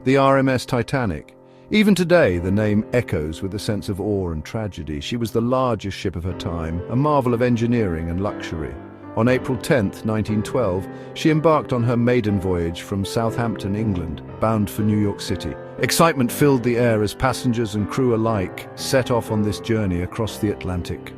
the RMS Titanic. Even today, the name echoes with a sense of awe and tragedy. She was the largest ship of her time, a marvel of engineering and luxury. On April 10, 1912, she embarked on her maiden voyage from Southampton, England, bound for New York City. Excitement filled the air as passengers and crew alike set off on this journey across the Atlantic.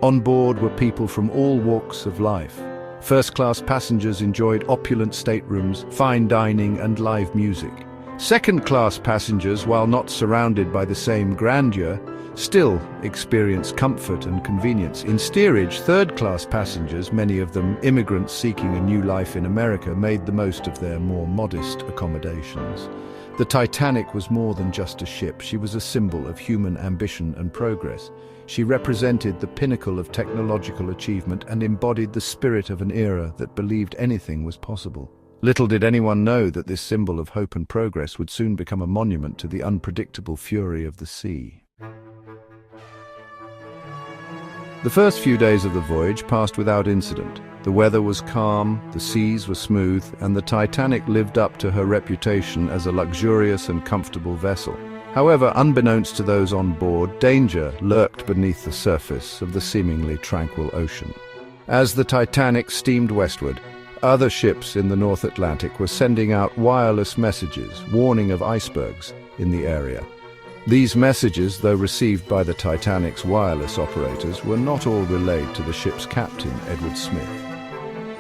On board were people from all walks of life. First-class passengers enjoyed opulent staterooms, fine dining, and live music. Second-class passengers, while not surrounded by the same grandeur, still experienced comfort and convenience. In steerage, third-class passengers, many of them immigrants seeking a new life in America, made the most of their more modest accommodations. The Titanic was more than just a ship. She was a symbol of human ambition and progress. She represented the pinnacle of technological achievement and embodied the spirit of an era that believed anything was possible. Little did anyone know that this symbol of hope and progress would soon become a monument to the unpredictable fury of the sea. The first few days of the voyage passed without incident. The weather was calm, the seas were smooth, and the Titanic lived up to her reputation as a luxurious and comfortable vessel. However, unbeknownst to those on board, danger lurked beneath the surface of the seemingly tranquil ocean. As the Titanic steamed westward, other ships in the North Atlantic were sending out wireless messages, warning of icebergs in the area. These messages, though received by the Titanic's wireless operators, were not all relayed to the ship's captain, Edward Smith.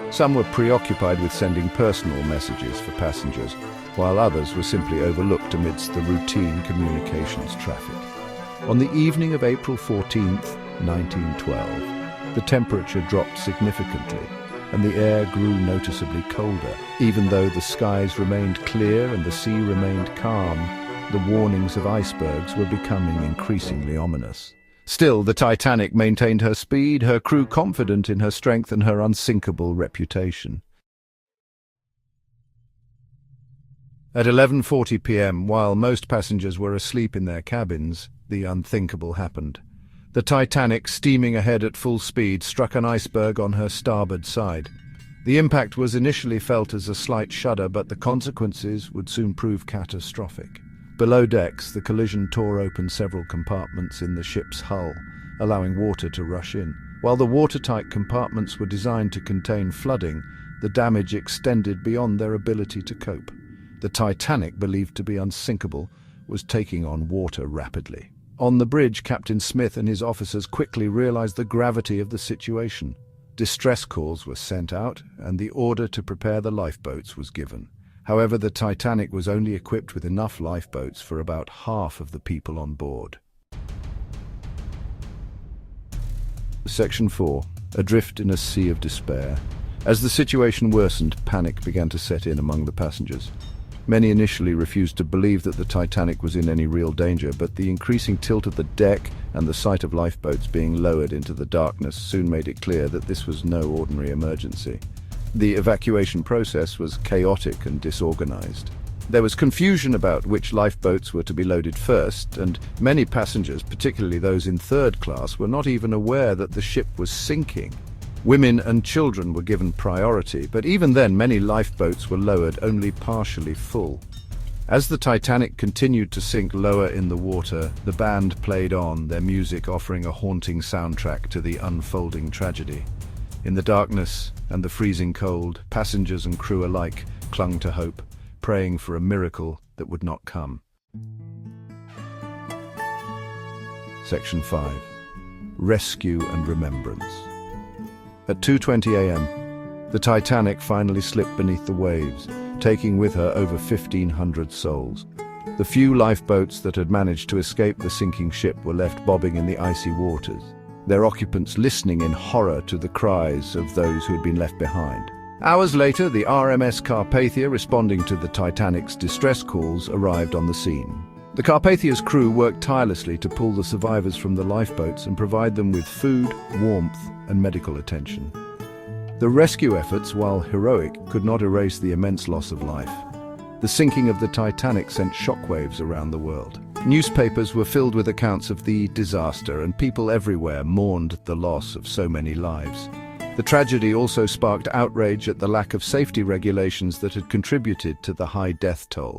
Some were preoccupied with sending personal messages for passengers, while others were simply overlooked amidst the routine communications traffic. On the evening of April 14, 1912, the temperature dropped significantly, and the air grew noticeably colder. Even though the skies remained clear and the sea remained calm, the warnings of icebergs were becoming increasingly ominous. Still, the Titanic maintained her speed, her crew confident in her strength and her unsinkable reputation. At 11:40 p.m., while most passengers were asleep in their cabins, the unthinkable happened. The Titanic, steaming ahead at full speed, struck an iceberg on her starboard side. The impact was initially felt as a slight shudder, but the consequences would soon prove catastrophic. Below decks, the collision tore open several compartments in the ship's hull, allowing water to rush in. While the watertight compartments were designed to contain flooding, the damage extended beyond their ability to cope. The Titanic, believed to be unsinkable, was taking on water rapidly. On the bridge, Captain Smith and his officers quickly realized the gravity of the situation. Distress calls were sent out, and the order to prepare the lifeboats was given. However, the Titanic was only equipped with enough lifeboats for about half of the people on board. Section 4. Adrift in a sea of despair. As the situation worsened, panic began to set in among the passengers. Many initially refused to believe that the Titanic was in any real danger, but the increasing tilt of the deck and the sight of lifeboats being lowered into the darkness soon made it clear that this was no ordinary emergency. The evacuation process was chaotic and disorganized. There was confusion about which lifeboats were to be loaded first, and many passengers, particularly those in third class, were not even aware that the ship was sinking. Women and children were given priority, but even then many lifeboats were lowered only partially full. As the Titanic continued to sink lower in the water, the band played on, their music offering a haunting soundtrack to the unfolding tragedy. In the darkness and the freezing cold, passengers and crew alike clung to hope, praying for a miracle that would not come. Section 5. Rescue and Remembrance. At 2:20 a.m., the Titanic finally slipped beneath the waves, taking with her over 1,500 souls. The few lifeboats that had managed to escape the sinking ship were left bobbing in the icy waters, their occupants listening in horror to the cries of those who had been left behind. Hours later, the RMS Carpathia, responding to the Titanic's distress calls, arrived on the scene. The Carpathia's crew worked tirelessly to pull the survivors from the lifeboats and provide them with food, warmth, and medical attention. The rescue efforts, while heroic, could not erase the immense loss of life. The sinking of the Titanic sent shockwaves around the world. Newspapers were filled with accounts of the disaster, and people everywhere mourned the loss of so many lives. The tragedy also sparked outrage at the lack of safety regulations that had contributed to the high death toll.